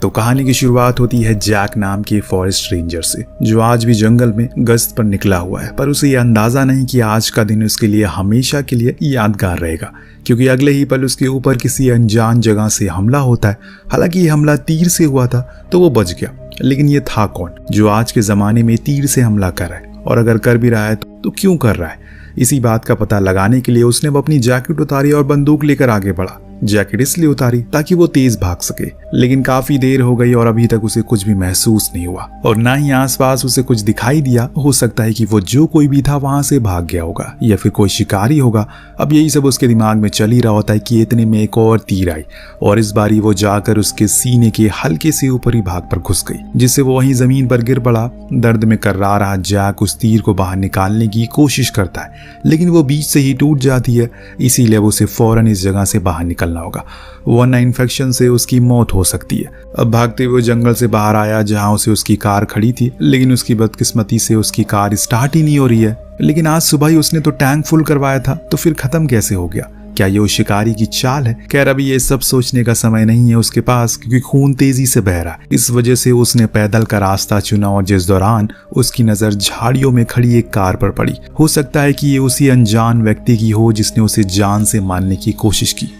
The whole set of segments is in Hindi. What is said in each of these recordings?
तो कहानी की शुरुआत होती है जैक नाम के फॉरेस्ट रेंजर से, जो आज भी जंगल में गश्त पर निकला हुआ है। पर उसे यह अंदाजा नहीं कि आज का दिन उसके लिए हमेशा के लिए यादगार रहेगा, क्योंकि अगले ही पल उसके ऊपर किसी अनजान जगह से हमला होता है। हालांकि ये हमला तीर से हुआ था तो वो बच गया, लेकिन ये था कौन जो आज के जमाने में तीर से हमला कर रहा है, और अगर कर भी रहा है तो क्यों कर रहा है। इसी बात का पता लगाने के लिए उसने अपनी जैकेट उतारी और बंदूक लेकर आगे बढ़ा। जैकेट इसलिए उतारी ताकि वो तेज भाग सके, लेकिन काफी देर हो गई और अभी तक उसे कुछ भी महसूस नहीं हुआ और ना ही आसपास उसे कुछ दिखाई दिया। हो सकता है कि वो जो कोई भी था वहां से भाग गया होगा या फिर कोई शिकारी होगा। अब यही सब उसके दिमाग में चल ही रहा होता है कि इतने में एक और तीर आई और इस बारी वो जाकर उसके सीने के हल्के से ऊपरी भाग पर घुस गई, जिससे वो वहीं जमीन पर गिर पड़ा। दर्द में कर्रा रहा जैक उस तीर को बाहर निकालने की कोशिश करता है, लेकिन वो बीच से ही टूट जाती है। इसीलिए उसे फौरन इस जगह से बाहर निकलना होगा, वरना इन्फेक्शन से उसकी मौत हो सकती है। अब भागते हुए जंगल से बाहर आया जहां उसे उसकी कार खड़ी थी, लेकिन उसकी बदकिस्मती से उसकी कार स्टार्ट ही नहीं हो रही है। लेकिन आज सुबह ही उसने तो टैंक फुल करवाया था, तो फिर खत्म कैसे हो गया? क्या ये उस शिकारी की चाल है? खैर अभी ये सब सोचने का समय नहीं है उसके पास, क्योंकि खून तेजी से बह रहा है। इस वजह से उसने पैदल का रास्ता चुना और जिस दौरान उसकी नजर झाड़ियों में खड़ी एक कार पर पड़ी। हो सकता है कि ये उसी अनजान व्यक्ति की हो जिसने उसे जान से मारने की कोशिश की।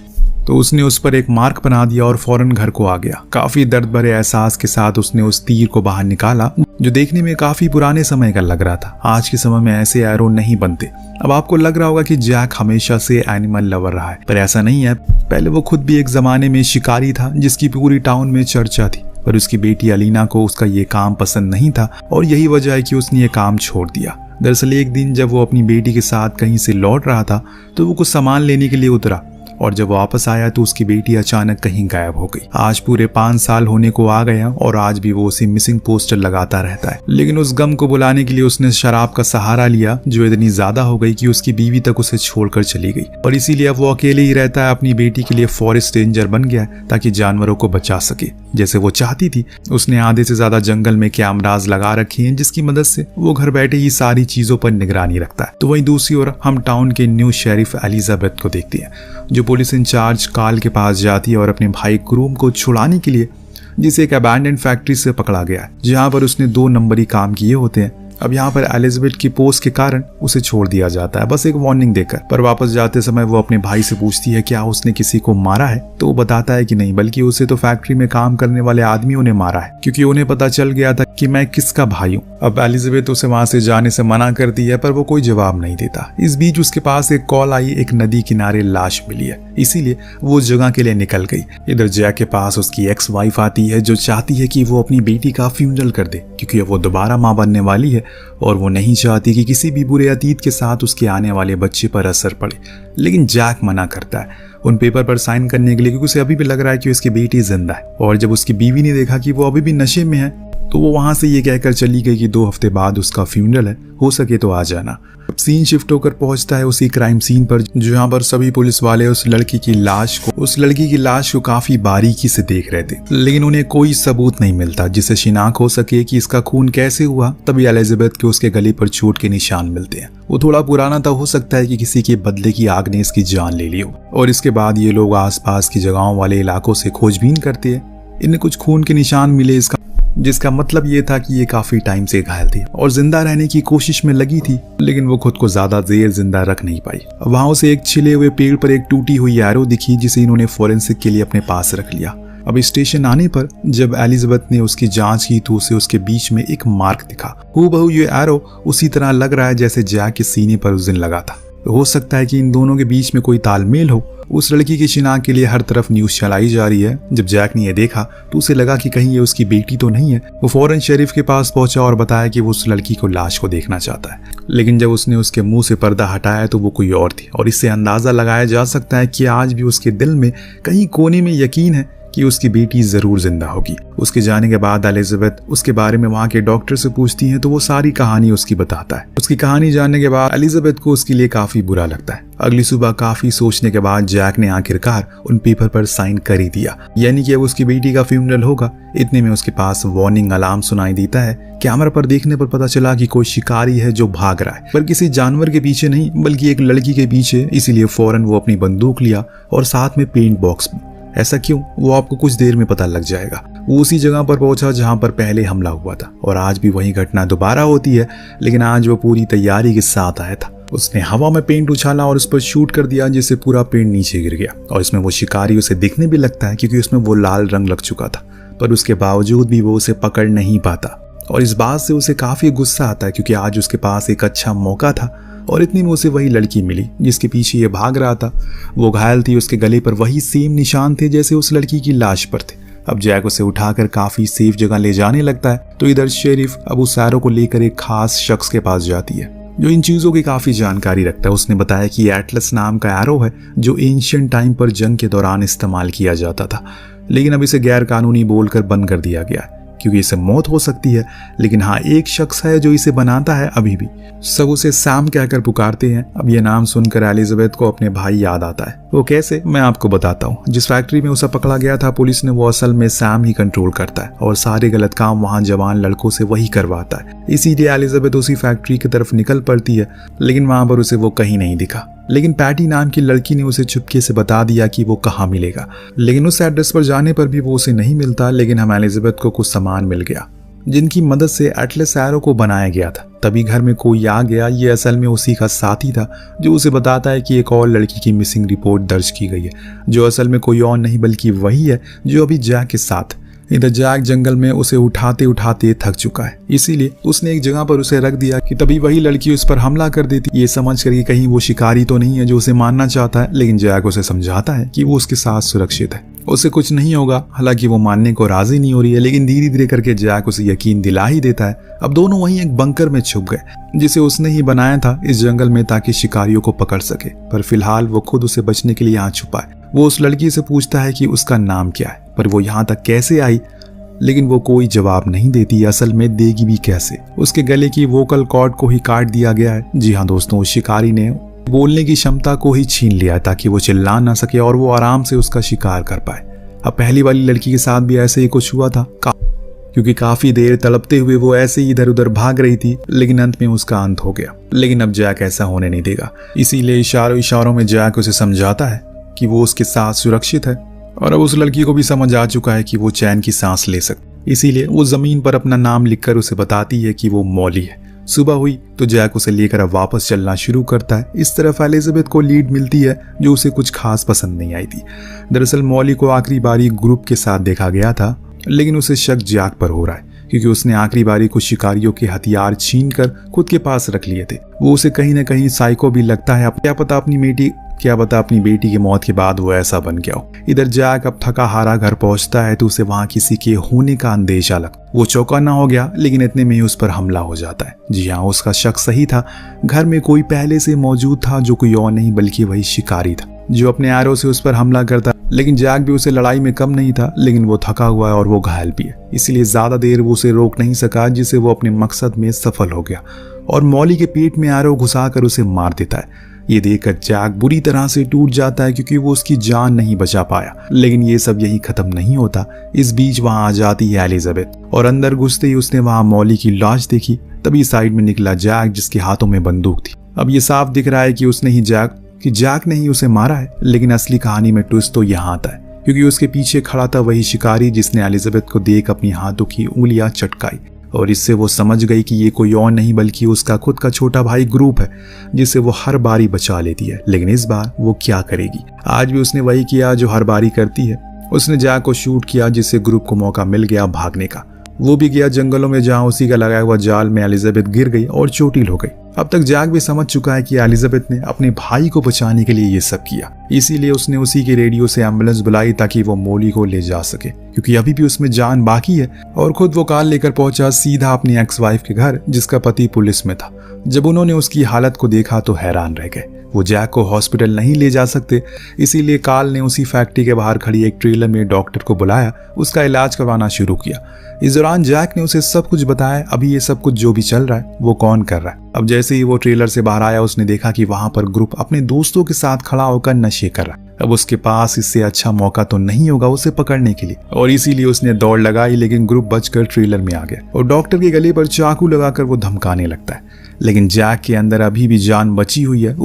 तो उसने उस पर एक मार्क बना दिया और फौरन घर को आ गया। काफी दर्द भरे एहसास के साथ उसने उस तीर को बाहर निकाला, जो देखने में काफी पुराने समय का लग रहा था। आज के समय में ऐसे एरो नहीं बनते। अब आपको लग रहा होगा कि जैक हमेशा से एनिमल लवर रहा है, पर ऐसा नहीं है। पहले वो खुद भी एक जमाने में शिकारी था जिसकी पूरी टाउन में चर्चा थी, पर उसकी बेटी अलीना को उसका ये काम पसंद नहीं था और यही वजह है कि उसने ये काम छोड़ दिया। दरअसल एक दिन जब वो अपनी बेटी के साथ कहीं से लौट रहा था तो वो कुछ सामान लेने के लिए उतरा, और जब वापस आया तो उसकी बेटी अचानक कहीं गायब हो गई। आज पूरे 5 साल होने को आ गया और आज भी वो उसे मिसिंग पोस्टर लगाता रहता है। लेकिन उस गम को बुलाने के लिए उसने शराब का सहारा लिया, जो इतनी ज्यादा हो गई कि उसकी बीवी तक उसे छोड़कर चली गई, और इसीलिए अब वो अकेले ही रहता है। अपनी बेटी के लिए फॉरेस्ट रेंजर बन गया ताकि जानवरों को बचा सके जैसे वो चाहती थी। उसने आधे से ज्यादा जंगल में कैमरास लगा रखे हैं, जिसकी मदद से वो घर बैठे ही सारी चीजों पर निगरानी रखता है। तो वहीं दूसरी ओर हम टाउन के न्यू शेरिफ एलिजाबेथ को देखते हैं, जो पुलिस इंचार्ज कार्ल के पास जाती है और अपने भाई क्रूम को छुड़ाने के लिए, जिसे एक अबैंडन फैक्ट्री से पकड़ा गया है, जहां पर उसने 2 नंबरी काम किए होते हैं। अब यहाँ पर एलिजाबेथ की पोस्ट के कारण उसे छोड़ दिया जाता है, बस एक वार्निंग देकर। पर वापस जाते समय वो अपने भाई से पूछती है क्या उसने किसी को मारा है, तो वो बताता है कि नहीं, बल्कि उसे तो फैक्ट्री में काम करने वाले आदमियों ने मारा है, क्योंकि उन्हें पता चल गया था कि मैं किसका भाई हूँ। अब एलिजाबेथ उसे वहां से जाने से मना करती है, पर वो कोई जवाब नहीं देता। इस बीच उसके पास एक कॉल आई, एक नदी किनारे लाश मिली है, इसीलिए वो उस जगह के लिए निकल गई। इधर जैक के पास उसकी एक्स वाइफ आती है, जो चाहती है कि वो अपनी बेटी का फ्यूनरल कर दे, क्योंकि वो दोबारा माँ बनने वाली है और वो नहीं चाहती कि किसी भी बुरे अतीत के साथ उसके आने वाले बच्चे पर असर पड़े। लेकिन जैक मना करता है उन पेपर पर साइन करने के लिए, क्योंकि उसे अभी भी लग रहा है कि उसकी बेटी जिंदा है। और जब उसकी बीवी ने देखा कि वो अभी भी नशे में है, तो वो वहां से ये कहकर चली गई कि 2 हफ्ते बाद उसका फ्यूनरल है, हो सके तो आ जाना। अब सीन शिफ्ट होकर पहुंचता है उसी क्राइम सीन पर, जहां पर सभी पुलिस वाले उस लड़की की लाश को काफी बारीकी से देख रहे थे, लेकिन उन्हें कोई सबूत नहीं मिलता जिससे शिनाख्त हो सके कि इसका खून कैसे हुआ। तभी एलिजाबेथ के उसके गले पर चोट के निशान मिलते हैं। वो थोड़ा पुराना था, हो सकता है कि किसी के बदले की आग ने इसकी जान ले ली हो। और इसके बाद ये लोग आसपास की जगहों वाले इलाकों से खोजबीन करते हैं। इन्हें कुछ खून के निशान मिले, जिसका मतलब ये था कि ये काफी टाइम से घायल थी और जिंदा रहने की कोशिश में लगी थी, लेकिन वो खुद को ज्यादा देर जिंदा रख नहीं पाई। वहां से एक छिले हुए पेड़ पर एक टूटी हुई एरो दिखी, जिसे इन्होंने फोरेंसिक के लिए अपने पास रख लिया। अब स्टेशन आने पर जब एलिजाबेथ ने उसकी जांच की तो उसे उसके बीच में एक मार्क दिखा। हूबहू ये एरो उसी तरह लग रहा है जैसे जैक के सीने पर उस दिन लगा था। हो सकता है कि इन दोनों के बीच में कोई तालमेल हो। उस लड़की की शिनाख्त के लिए हर तरफ न्यूज चलाई जा रही है। जब जैक ने यह देखा तो उसे लगा कि कहीं ये उसकी बेटी तो नहीं है। वो फौरन शेरिफ के पास पहुंचा और बताया कि वो उस लड़की को लाश को देखना चाहता है, लेकिन जब उसने उसके मुंह से पर्दा हटाया तो वो कोई और थी। और इससे अंदाजा लगाया जा सकता है कि आज भी उसके दिल में कहीं कोने में यकीन है कि उसकी बेटी जरूर जिंदा होगी। उसके जाने के बाद एलिजाबेथ उसके बारे में वहां के डॉक्टर से पूछती है, तो वो सारी कहानी उसकी बताता है। उसकी कहानी जानने के बाद एलिजाबेथ को उसके लिए काफी बुरा लगता है। अगली सुबह काफी सोचने के बाद जैक ने आखिरकार उन पेपर पर साइन कर ही दिया, यानी कि अब उसकी बेटी का फ्यूनरल होगा। इतने में उसके पास वार्निंग अलार्म सुनाई देता है। कैमरा पर देखने पर पता चला कि कोई शिकारी है जो भाग रहा है, पर किसी जानवर के पीछे नहीं बल्कि एक लड़की के पीछे। इसीलिए फौरन वो अपनी बंदूक लिया और साथ में पेंट बॉक्स भी। ऐसा क्यों, वो आपको कुछ देर में पता लग जाएगा। वो उसी जगह पर पहुंचा जहां पर पहले हमला हुआ था और आज भी वही घटना दोबारा होती है, लेकिन आज वो पूरी तैयारी के साथ आया था। उसने हवा में पेंट उछाला और उस पर शूट कर दिया, जिससे पूरा पेंट नीचे गिर गया और इसमें वो शिकारी उसे दिखने भी लगता है क्योंकि उसमें वो लाल रंग लग चुका था, पर उसके बावजूद भी वो उसे पकड़ नहीं पाता और इस बात से उसे काफी गुस्सा आता है क्योंकि आज उसके पास एक अच्छा मौका था और इतने में उसे वही लड़की मिली जिसके पीछे ये भाग रहा था। वो घायल थी, उसके गले पर वही सेम निशान थे जैसे उस लड़की की लाश पर थे। अब जैक उसे उठाकर काफी सेफ जगह ले जाने लगता है तो इधर शेरिफ अब उस एरो को लेकर एक खास शख्स के पास जाती है जो इन चीजों की काफी जानकारी रखता है। उसने बताया कि एटलस नाम का एरो है जो एंशिएंट टाइम पर जंग के दौरान इस्तेमाल किया जाता था, लेकिन अब इसे गैर कानूनी बोलकर बंद कर दिया गया है क्योंकि इसे मौत हो सकती है। लेकिन हाँ, एक शख्स है जो इसे बनाता है अभी भी। सब उसे सैम कहकर पुकारते हैं। अब यह नाम सुनकर एलिजाबेथ को अपने भाई याद आता है। वो कैसे, मैं आपको बताता हूँ। जिस फैक्ट्री में उसे पकड़ा गया था पुलिस ने, वो असल में सैम ही कंट्रोल करता है और सारे गलत काम वहाँ जवान लड़कों से वही करवाता है। इसीलिए एलिजाबेथ उसी फैक्ट्री की तरफ निकल पड़ती है, लेकिन वहां पर उसे वो कहीं नहीं दिखा। लेकिन पैटी नाम की लड़की ने उसे चुपके से बता दिया कि वो कहाँ मिलेगा, लेकिन उस एड्रेस पर जाने पर भी वो उसे नहीं मिलता। लेकिन हम एलिजाबेथ को कुछ सामान मिल गया जिनकी मदद से एटलस एरो को बनाया गया था। तभी घर में कोई आ गया। ये असल में उसी का साथी था जो उसे बताता है कि एक और लड़की की मिसिंग रिपोर्ट दर्ज की गई है, जो असल में कोई और नहीं बल्कि वही है जो अभी जैक के साथ। इधर जैक जंगल में उसे उठाते उठाते थक चुका है, इसीलिए उसने एक जगह पर उसे रख दिया कि तभी वही लड़की उस पर हमला कर देती, ये समझ कर कि कहीं वो शिकारी तो नहीं है जो उसे मारना चाहता है। लेकिन जैक उसे समझाता है कि वो उसके साथ सुरक्षित है, उसे कुछ नहीं होगा। हालांकि वो मानने को राजी नहीं हो रही है, लेकिन धीरे धीरे करके जैक उसे यकीन दिला ही देता है। अब दोनों वहीं एक बंकर में छुप गए जिसे उसने ही बनाया था इस जंगल में ताकि शिकारियों को पकड़ सके, पर फिलहाल वो खुद उसे बचने के लिए यहाँ छुपा है। वो उस लड़की से पूछता है कि उसका नाम क्या है, पर वो यहाँ तक कैसे आई, लेकिन वो कोई जवाब नहीं देती। असल में देगी भी कैसे, उसके गले की वोकल कॉर्ड को ही काट दिया गया है। जी हाँ दोस्तों, उस शिकारी ने बोलने की क्षमता को ही छीन लिया ताकि वो चिल्ला ना सके और वो आराम से उसका शिकार कर पाए। अब पहली वाली लड़की के साथ भी ऐसे ही कुछ हुआ था, क्योंकि काफी देर तड़पते हुए वो ऐसे ही इधर उधर भाग रही थी, लेकिन अंत में उसका अंत हो गया। लेकिन अब जैक ऐसा होने नहीं देगा, इसीलिए इशारों में जैक उसे समझाता है कि वो उसके साथ सुरक्षित है और अब उस लड़की को भी समझ आ चुका है कि वो चैन की सांस ले सकती। इसीलिए वो जमीन पर अपना नाम लिखकर उसे बताती है कि वो मॉली है। सुबह हुई तो जैक उसे लेकर अब वापस चलना शुरू करता है। इस तरफ एलिजाबेथ को लीड मिलती है जो उसे कुछ खास पसंद नहीं आई थी। दरअसल मॉली को आखिरी बारी ग्रुप के साथ देखा गया था, लेकिन उसे शक जैक पर हो रहा है क्योंकि उसने आखिरी बारी कुछ शिकारियों के हथियार छीनकर खुद के पास रख लिए थे। वो उसे कहीं ना कहीं साइको भी लगता है। क्या पता अपनी बेटी की मौत के बाद वो ऐसा बन गया हो। इधर जैक अब थका हारा घर पहुंचता है तो उसे वहां किसी के होने का अंदेशा लगा। वो चौंका हो गया, लेकिन इतने में ही उस पर हमला हो जाता है। जी हाँ, उसका शक सही था। घर में कोई पहले से मौजूद था जो कोई और नहीं बल्कि वही शिकारी था जो अपने एरो से उस पर हमला करता। लेकिन जैक भी उसे लड़ाई में कम नहीं था, लेकिन वो थका हुआ है और वो घायल भी है, इसलिए ज्यादा देर वो उसे रोक नहीं सका, जिससे वो अपने मकसद में सफल हो गया और मॉली के पेट में एरो घुसाकर उसे मार देता है। ये देखकर जैक बुरी तरह से टूट जाता है क्योंकि वो उसकी जान नहीं बचा पाया। लेकिन ये सब यही खत्म नहीं होता। इस बीच वहां आ जाती है एलिजाबेथ और अंदर घुसते ही उसने वहां मॉली की लाश देखी। तभी साइड में निकला जैक जिसके हाथों में बंदूक थी। अब ये साफ दिख रहा है कि जैक ने ही उसे मारा है, लेकिन असली कहानी में ट्विस्ट तो यहाँ आता है क्योंकि उसके पीछे खड़ा था वही शिकारी जिसने एलिजाबेथ को देख अपनी हाथों की उंगलियां चटकाई और इससे वो समझ गई कि ये कोई और नहीं बल्कि उसका खुद का छोटा भाई ग्रुप है जिसे वो हर बारी बचा लेती है। लेकिन इस बार वो क्या करेगी? आज भी उसने वही किया जो हर बारी करती है। उसने जैक को शूट किया जिससे ग्रुप को मौका मिल गया भागने का। वो भी गया जंगलों में जहां उसी का लगाया हुआ जाल में एलिजाबेथ गिर गई और चोटिल हो गई। अब तक जैक भी समझ चुका है कि एलिजाबेथ ने अपने भाई को बचाने के लिए ये सब किया, इसीलिए उसने उसी के रेडियो से एम्बुलेंस बुलाई ताकि वो मॉली को ले जा सके क्योंकि अभी भी उसमें जान बाकी है। और खुद वो कार लेकर पहुंचा सीधा अपनी एक्स वाइफ के घर जिसका पति पुलिस में था। जब उन्होंने उसकी हालत को देखा तो हैरान रह गए। वो जैक को हॉस्पिटल नहीं ले जा सकते, इसीलिए कार्ल ने उसी फैक्ट्री के बाहर खड़ी एक ट्रेलर में डॉक्टर को बुलाया, उसका इलाज करवाना शुरू किया। इस दौरान जैक ने उसे सब कुछ बताया, अभी ये सब कुछ जो भी चल रहा है वो कौन कर रहा है। अब जैसे ही वो ट्रेलर से बाहर आया उसने देखा कि वहां पर ग्रुप अपने दोस्तों के साथ खड़ा होकर नशे कर रहा है। अब उसके पास इससे अच्छा मौका तो नहीं होगा उसे पकड़ने के लिए और इसीलिए उसने दौड़ लगाई, लेकिन ग्रुप बचकर ट्रेलर में आ गया और डॉक्टर के गले पर चाकू लगाकर वो धमकाने लगता है। लेकिन जैक के अंदर अभी भी जान बची हुई है।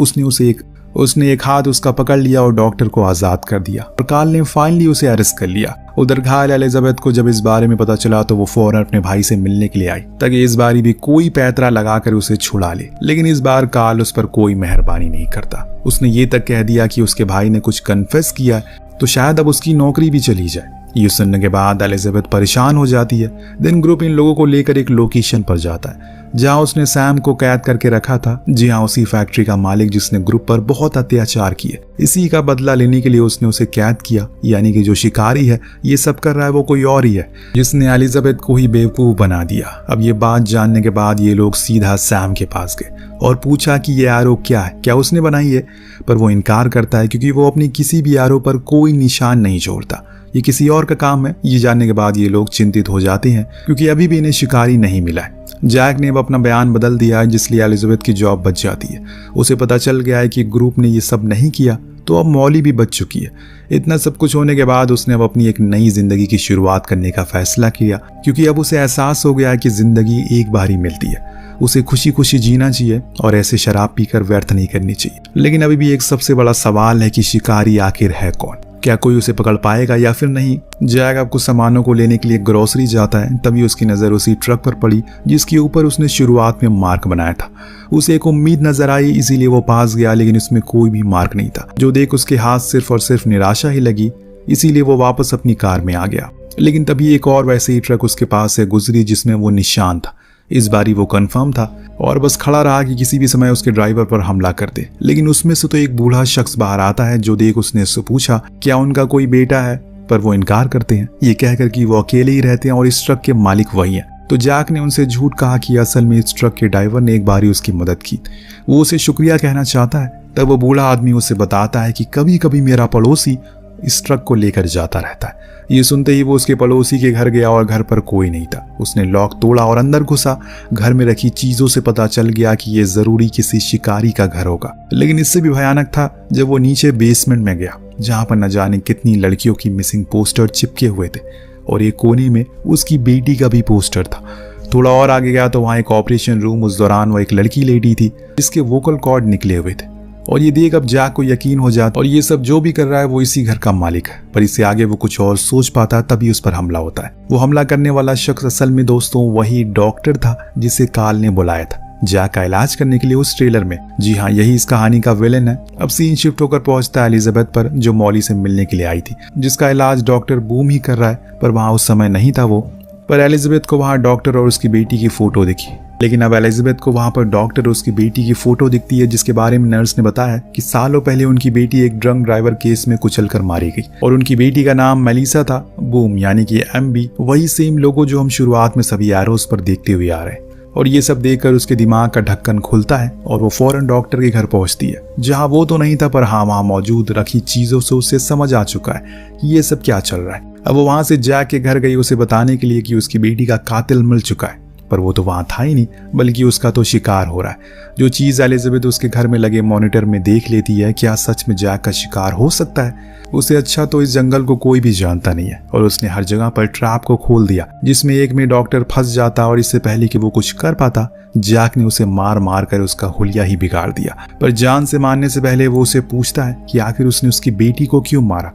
उसने एक हाथ उसका पकड़ लिया और डॉक्टर को आजाद कर दिया और कार्ल ने फाइनली उसे अरेस्ट कर लिया उधर घायल एलिजाबेथ को जब इस बारे में पता चला तो वो फौरन अपने भाई से मिलने के लिए आई ताकि इस बारी भी कोई पैतरा लगाकर उसे छुड़ा ले। लेकिन इस बार कार्ल उस पर कोई मेहरबानी नहीं करता। उसने ये तक कह दिया कि उसके भाई ने कुछ कन्फेस किया तो शायद अब उसकी नौकरी भी चली जाए। ये सुनने के बाद एलिजाबेथ परेशान हो जाती है। देन ग्रुप इन लोगों को लेकर एक लोकेशन पर जाता है जहां उसने सैम को कैद करके रखा था। जी हाँ, उसी फैक्ट्री का मालिक जिसने ग्रुप पर बहुत अत्याचार किए। इसी का बदला लेने के लिए उसने उसे कैद किया। यानी कि जो शिकारी है ये सब कर रहा है वो कोई और ही है जिसने एलिजाबेथ को ही बेवकूफ बना दिया। अब ये बात जानने के बाद ये लोग सीधा सैम के पास गए और पूछा कि ये आरो क्या है, क्या उसने बनाई है। पर वो इनकार करता है क्योंकि वो अपनी किसी भी आरो पर कोई निशान नहीं छोड़ता। ये किसी और का काम है। ये जानने के बाद ये लोग चिंतित हो जाते हैं क्योंकि अभी भी इन्हें शिकारी नहीं मिला है। जैक ने अब अपना बयान बदल दिया है जिसलिए एलिजाबेथ की जॉब बच जाती है। उसे पता चल गया है कि ग्रुप ने ये सब नहीं किया तो अब मॉली भी बच चुकी है। इतना सब कुछ होने के बाद उसने अब अपनी एक नई जिंदगी की शुरुआत करने का फैसला किया क्योंकि अब उसे एहसास हो गया है कि जिंदगी एक बार ही मिलती है। उसे खुशी खुशी जीना चाहिए और ऐसे शराब पीकर व्यर्थ नहीं करनी चाहिए। लेकिन अभी भी एक सबसे बड़ा सवाल है कि शिकारी आखिर है कौन, क्या कोई उसे पकड़ पाएगा या फिर नहीं। जैक अब कुछ सामानों को लेने के लिए ग्रोसरी जाता है। तभी उसकी नजर उसी ट्रक पर पड़ी जिसके ऊपर उसने शुरुआत में मार्क बनाया था। उसे एक उम्मीद नजर आई इसीलिए वो पास गया, लेकिन उसमें कोई भी मार्क नहीं था। जो देख उसके हाथ सिर्फ और सिर्फ निराशा ही लगी, इसीलिए वो वापस अपनी कार में आ गया। लेकिन तभी एक और वैसे ही ट्रक उसके पास से गुजरी जिसमें वो निशान था। इस बारी वो कंफर्म था और बस खड़ा रहा कि किसी भी समय उसके ड्राइवर पर हमला कर दे। लेकिन उसमें से तो एक बूढ़ा शख्स बाहर आता है। जो देख उसने उससे पूछा क्या उनका कोई बेटा है, पर वो इनकार करते हैं ये कहकर कि वो अकेले ही रहते हैं और इस ट्रक के मालिक वही हैं। तो जैक ने उनसे झूठ कहा कि असल में इस ट्रक के ड्राइवर ने एक बारी उसकी मदद की। वो उसे शुक्रिया कहना चाहता है। तब वो बूढ़ा आदमी उसे बताता है कि कभी कभी मेरा पड़ोसी इस ट्रक को लेकर जाता रहता है। ये सुनते ही वो उसके पड़ोसी के घर गया और घर पर कोई नहीं था। उसने लॉक तोड़ा और अंदर घुसा। घर में रखी चीजों से पता चल गया कि ये जरूरी किसी शिकारी का घर होगा। लेकिन इससे भी भयानक था जब वो नीचे बेसमेंट में गया जहां पर न जाने कितनी लड़कियों की मिसिंग पोस्टर चिपके हुए थे और एक कोने में उसकी बेटी का भी पोस्टर था। थोड़ा और आगे गया तो वहां एक ऑपरेशन रूम, उस दौरान वो एक लड़की लेडी थी जिसके वोकल कॉर्ड निकले हुए थे। और ये देख अब जैक को यकीन हो जाता और ये सब जो भी कर रहा है वो इसी घर का मालिक है। पर इससे आगे वो कुछ और सोच पाता है तभी उस पर हमला होता है। वो हमला करने वाला शख्स असल में दोस्तों वही डॉक्टर था जिसे कार्ल ने बुलाया था जैक का इलाज करने के लिए उस ट्रेलर में। जी हाँ, यही इस कहानी का विलेन है। अब सीन शिफ्ट होकर पहुंचता है एलिजाबेथ पर जो मॉली से मिलने के लिए आई थी, जिसका इलाज डॉक्टर बूम ही कर रहा है। पर वहां उस समय नहीं था वो। पर एलिजाबेथ को वहां डॉक्टर और उसकी बेटी की फोटो दिखी। लेकिन अब एलिजाबेथ को वहां पर डॉक्टर और उसकी बेटी की फोटो दिखती है जिसके बारे में नर्स ने बताया कि सालों पहले उनकी बेटी एक ड्रंक ड्राइवर केस में कुचलकर मारी गई और उनकी बेटी का नाम मेलिसा था। बूम यानी कि MB, वही सेम लोगो जो हम शुरुआत में सभी एरोस पर देखते हुए आ रहे हैं। और ये सब देखकर उसके दिमाग का ढक्कन खुलता है और वो फौरन डॉक्टर के घर पहुंचती है जहां वो तो नहीं था पर हाँ वहां मौजूद रखी चीजों से उसे समझ आ चुका है कि ये सब क्या चल रहा है। अब वो वहां से जैक के घर गई उसे बताने के लिए कि उसकी बेटी का कातिल मिल चुका है। पर वो तो वहां था ही नहीं बल्कि उसका तो शिकार हो रहा है। जो चीज एलिजाबेथ उसके घर में लगे मॉनिटर में देख लेती है, क्या सच में जैक का शिकार हो सकता है? उसे अच्छा तो इस जंगल को कोई भी जानता नहीं है और उसने हर जगह पर ट्रैप को खोल दिया जिसमें एक में डॉक्टर फंस जाता और इससे पहले कि वो कुछ कर पाता जैक ने उसे मार मार कर उसका हुलिया ही बिगाड़ दिया। पर जान से मारने से पहले वो उसे पूछता है कि आखिर उसने उसकी बेटी को क्यों मारा।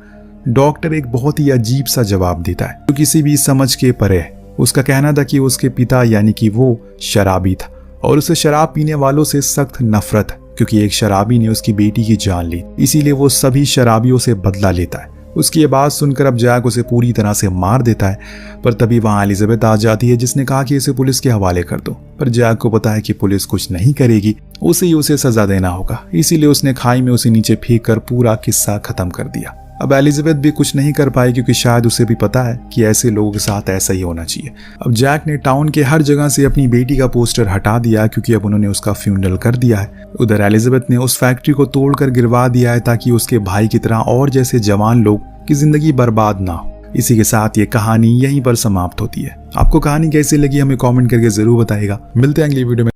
डॉक्टर एक बहुत ही अजीब सा जवाब देता है जो किसी भी समझ के परे है। उसका कहना था कि उसके पिता यानी कि वो शराबी था और उसे शराब पीने वालों से सख्त नफरत है क्योंकि एक शराबी ने उसकी बेटी की जान ली, इसीलिए वो सभी शराबियों से बदला लेता है। उसकी ये बात सुनकर अब जैक उसे पूरी तरह से मार देता है। पर तभी वहां एलिजाबेथ आ जाती है जिसने कहा कि इसे पुलिस के हवाले कर दो। पर जैक को पता है कि पुलिस कुछ नहीं करेगी, उसे सजा देना होगा। इसीलिए उसने खाई में उसे नीचे फेंक कर पूरा किस्सा खत्म कर दिया। अब एलिजाबेथ भी कुछ नहीं कर पाई क्योंकि शायद उसे भी पता है कि ऐसे लोगों के साथ ऐसा ही होना चाहिए। अब जैक ने टाउन के हर जगह से अपनी बेटी का पोस्टर हटा दिया क्योंकि अब उन्होंने उसका फ्यूनरल कर दिया है। उधर एलिजाबेथ ने उस फैक्ट्री को तोड़कर गिरवा दिया है ताकि उसके भाई की तरह और जैसे जवान लोग की जिंदगी बर्बाद ना हो। इसी के साथ ये कहानी यहीं पर समाप्त होती है। आपको कहानी कैसी लगी हमें कमेंट करके जरूर बताइएगा। मिलते हैं अगली वीडियो में।